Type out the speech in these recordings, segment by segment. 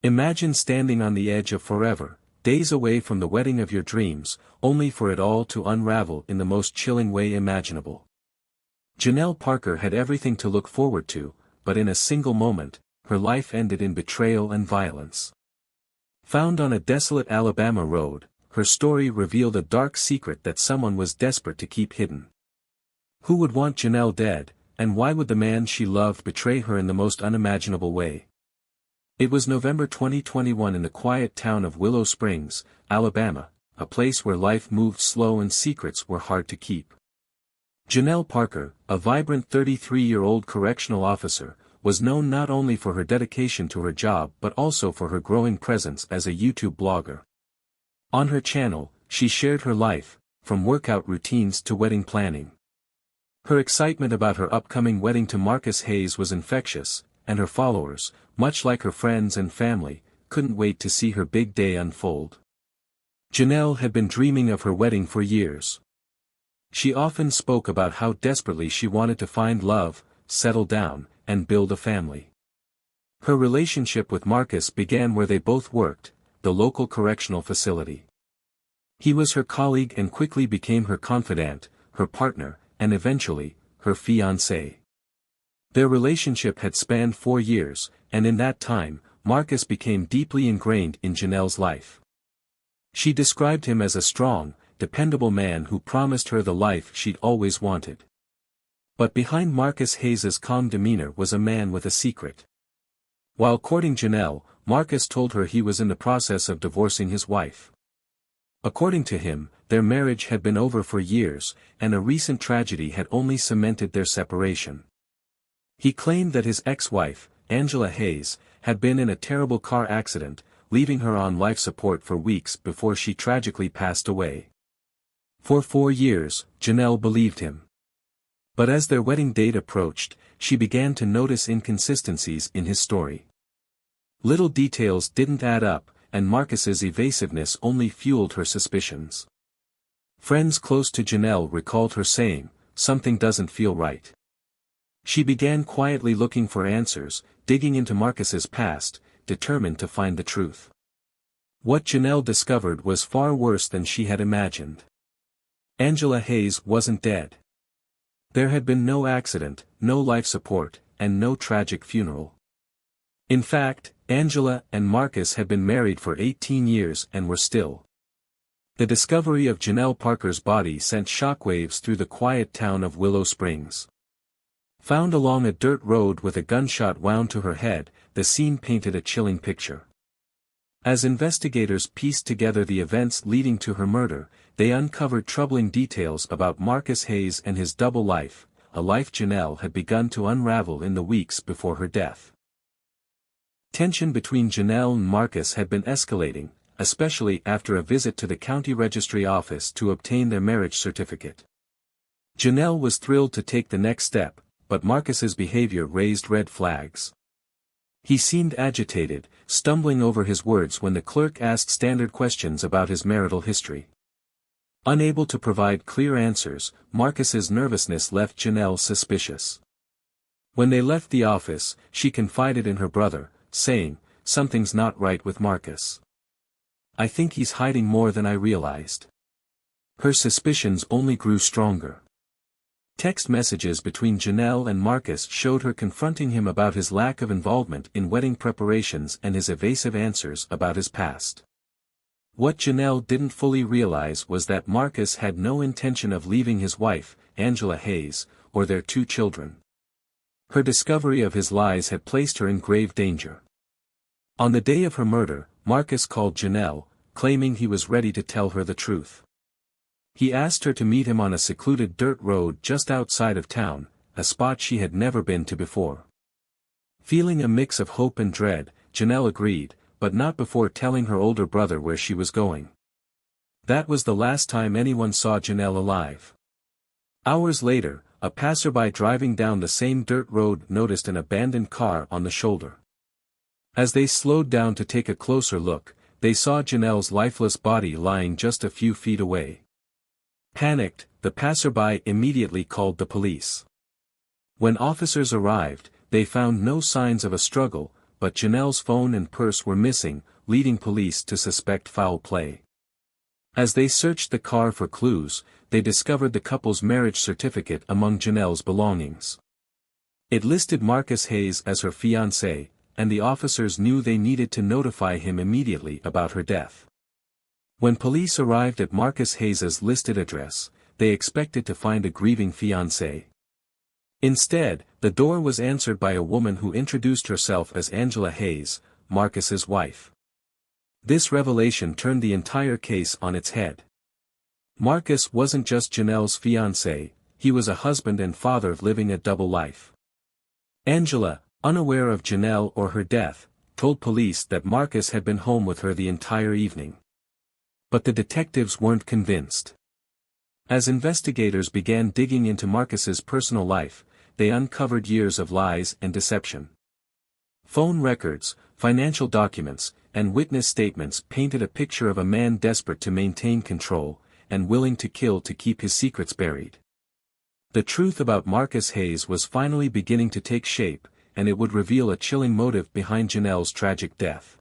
Imagine standing on the edge of forever, days away from the wedding of your dreams, only for it all to unravel in the most chilling way imaginable. Janelle Parker had everything to look forward to, but in a single moment, her life ended in betrayal and violence. Found on a desolate Alabama road, her story revealed a dark secret that someone was desperate to keep hidden. Who would want Janelle dead, and why would the man she loved betray her in the most unimaginable way? It was November 2021 in the quiet town of Willow Springs, Alabama, a place where life moved slow and secrets were hard to keep. Janelle Parker, a vibrant 33-year-old correctional officer, was known not only for her dedication to her job but also for her growing presence as a YouTube blogger. On her channel, she shared her life, from workout routines to wedding planning. Her excitement about her upcoming wedding to Marcus Hayes was infectious, and her followers, much like her friends and family, couldn't wait to see her big day unfold. Janelle had been dreaming of her wedding for years. She often spoke about how desperately she wanted to find love, settle down, and build a family. Her relationship with Marcus began where they both worked, the local correctional facility. He was her colleague and quickly became her confidant, her partner, and eventually, her fiancé. Their relationship had spanned 4 years, and in that time, Marcus became deeply ingrained in Janelle's life. She described him as a strong, dependable man who promised her the life she'd always wanted. But behind Marcus Hayes's calm demeanor was a man with a secret. While courting Janelle, Marcus told her he was in the process of divorcing his wife. According to him, their marriage had been over for years, and a recent tragedy had only cemented their separation. He claimed that his ex-wife, Angela Hayes, had been in a terrible car accident, leaving her on life support for weeks before she tragically passed away. For 4 years, Janelle believed him. But as their wedding date approached, she began to notice inconsistencies in his story. Little details didn't add up, and Marcus's evasiveness only fueled her suspicions. Friends close to Janelle recalled her saying, "Something doesn't feel right." She began quietly looking for answers, digging into Marcus's past, determined to find the truth. What Janelle discovered was far worse than she had imagined. Angela Hayes wasn't dead. There had been no accident, no life support, and no tragic funeral. In fact, Angela and Marcus had been married for 18 years and were still. The discovery of Janelle Parker's body sent shockwaves through the quiet town of Willow Springs. Found along a dirt road with a gunshot wound to her head, the scene painted a chilling picture. As investigators pieced together the events leading to her murder, they uncovered troubling details about Marcus Hayes and his double life, a life Janelle had begun to unravel in the weeks before her death. Tension between Janelle and Marcus had been escalating, especially after a visit to the county registry office to obtain their marriage certificate. Janelle was thrilled to take the next step, but Marcus's behavior raised red flags. He seemed agitated, stumbling over his words when the clerk asked standard questions about his marital history. Unable to provide clear answers, Marcus's nervousness left Janelle suspicious. When they left the office, she confided in her brother, saying, "Something's not right with Marcus. I think he's hiding more than I realized." Her suspicions only grew stronger. Text messages between Janelle and Marcus showed her confronting him about his lack of involvement in wedding preparations and his evasive answers about his past. What Janelle didn't fully realize was that Marcus had no intention of leaving his wife, Angela Hayes, or their 2 children. Her discovery of his lies had placed her in grave danger. On the day of her murder, Marcus called Janelle, claiming he was ready to tell her the truth. He asked her to meet him on a secluded dirt road just outside of town, a spot she had never been to before. Feeling a mix of hope and dread, Janelle agreed, but not before telling her older brother where she was going. That was the last time anyone saw Janelle alive. Hours later, a passerby driving down the same dirt road noticed an abandoned car on the shoulder. As they slowed down to take a closer look, they saw Janelle's lifeless body lying just a few feet away. Panicked, the passerby immediately called the police. When officers arrived, they found no signs of a struggle, but Janelle's phone and purse were missing, leading police to suspect foul play. As they searched the car for clues, they discovered the couple's marriage certificate among Janelle's belongings. It listed Marcus Hayes as her fiancé, and the officers knew they needed to notify him immediately about her death. When police arrived at Marcus Hayes's listed address, they expected to find a grieving fiancé. Instead, the door was answered by a woman who introduced herself as Angela Hayes, Marcus's wife. This revelation turned the entire case on its head. Marcus wasn't just Janelle's fiancé, he was a husband and father living a double life. Angela, unaware of Janelle or her death, told police that Marcus had been home with her the entire evening. But the detectives weren't convinced. As investigators began digging into Marcus's personal life, they uncovered years of lies and deception. Phone records, financial documents, and witness statements painted a picture of a man desperate to maintain control, and willing to kill to keep his secrets buried. The truth about Marcus Hayes was finally beginning to take shape, and it would reveal a chilling motive behind Janelle's tragic death.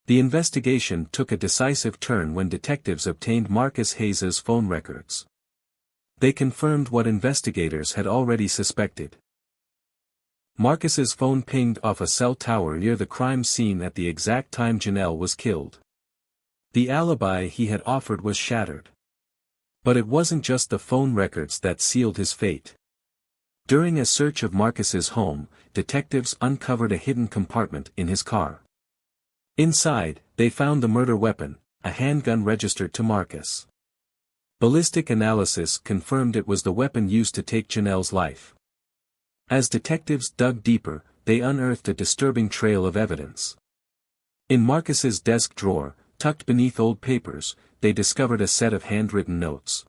The investigation took a decisive turn when detectives obtained Marcus Hayes's phone records. They confirmed what investigators had already suspected. Marcus's phone pinged off a cell tower near the crime scene at the exact time Janelle was killed. The alibi he had offered was shattered. But it wasn't just the phone records that sealed his fate. During a search of Marcus's home, detectives uncovered a hidden compartment in his car. Inside, they found the murder weapon, a handgun registered to Marcus. Ballistic analysis confirmed it was the weapon used to take Janelle's life. As detectives dug deeper, they unearthed a disturbing trail of evidence. In Marcus's desk drawer, tucked beneath old papers, they discovered a set of handwritten notes.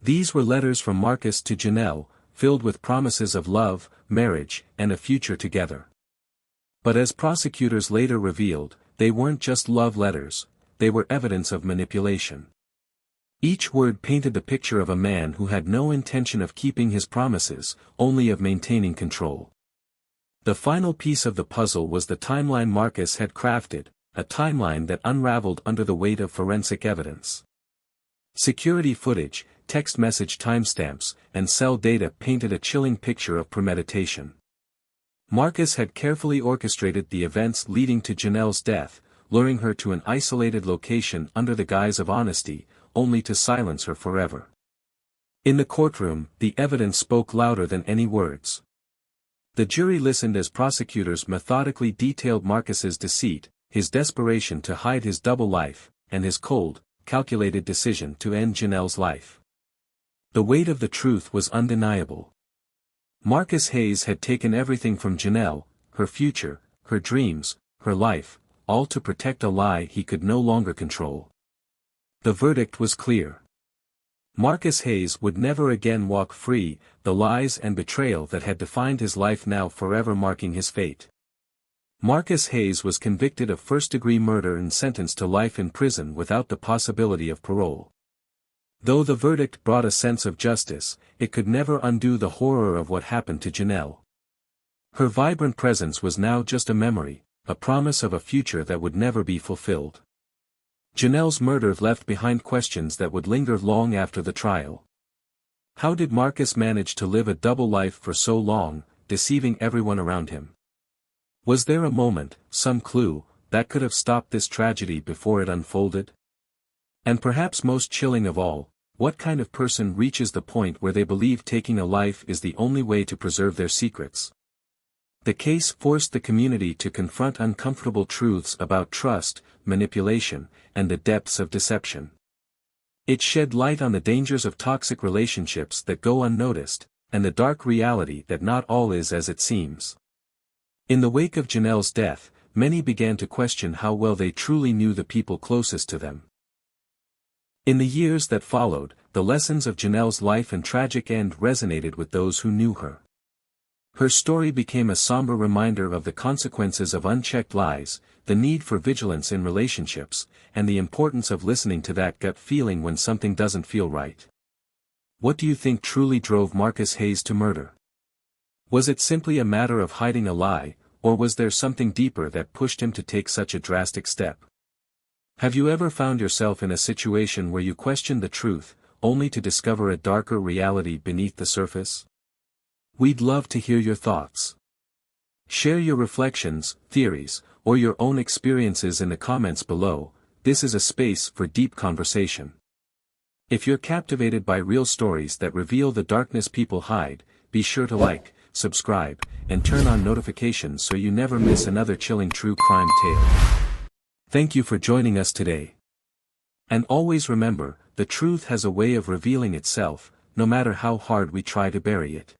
These were letters from Marcus to Janelle, filled with promises of love, marriage, and a future together. But as prosecutors later revealed, they weren't just love letters, they were evidence of manipulation. Each word painted the picture of a man who had no intention of keeping his promises, only of maintaining control. The final piece of the puzzle was the timeline Marcus had crafted, a timeline that unraveled under the weight of forensic evidence. Security footage, text message timestamps, and cell data painted a chilling picture of premeditation. Marcus had carefully orchestrated the events leading to Janelle's death, luring her to an isolated location under the guise of honesty, only to silence her forever. In the courtroom, the evidence spoke louder than any words. The jury listened as prosecutors methodically detailed Marcus's deceit, his desperation to hide his double life, and his cold, calculated decision to end Janelle's life. The weight of the truth was undeniable. Marcus Hayes had taken everything from Janelle, her future, her dreams, her life, all to protect a lie he could no longer control. The verdict was clear. Marcus Hayes would never again walk free, the lies and betrayal that had defined his life now forever marking his fate. Marcus Hayes was convicted of first-degree murder and sentenced to life in prison without the possibility of parole. Though the verdict brought a sense of justice, it could never undo the horror of what happened to Janelle. Her vibrant presence was now just a memory, a promise of a future that would never be fulfilled. Janelle's murder left behind questions that would linger long after the trial. How did Marcus manage to live a double life for so long, deceiving everyone around him? Was there a moment, some clue, that could have stopped this tragedy before it unfolded? And perhaps most chilling of all, what kind of person reaches the point where they believe taking a life is the only way to preserve their secrets? The case forced the community to confront uncomfortable truths about trust, manipulation, and the depths of deception. It shed light on the dangers of toxic relationships that go unnoticed, and the dark reality that not all is as it seems. In the wake of Janelle's death, many began to question how well they truly knew the people closest to them. In the years that followed, the lessons of Janelle's life and tragic end resonated with those who knew her. Her story became a somber reminder of the consequences of unchecked lies, the need for vigilance in relationships, and the importance of listening to that gut feeling when something doesn't feel right. What do you think truly drove Marcus Hayes to murder? Was it simply a matter of hiding a lie, or was there something deeper that pushed him to take such a drastic step? Have you ever found yourself in a situation where you questioned the truth, only to discover a darker reality beneath the surface? We'd love to hear your thoughts. Share your reflections, theories, or your own experiences in the comments below. This is a space for deep conversation. If you're captivated by real stories that reveal the darkness people hide, be sure to like, subscribe, and turn on notifications so you never miss another chilling true crime tale. Thank you for joining us today. And always remember, the truth has a way of revealing itself, no matter how hard we try to bury it.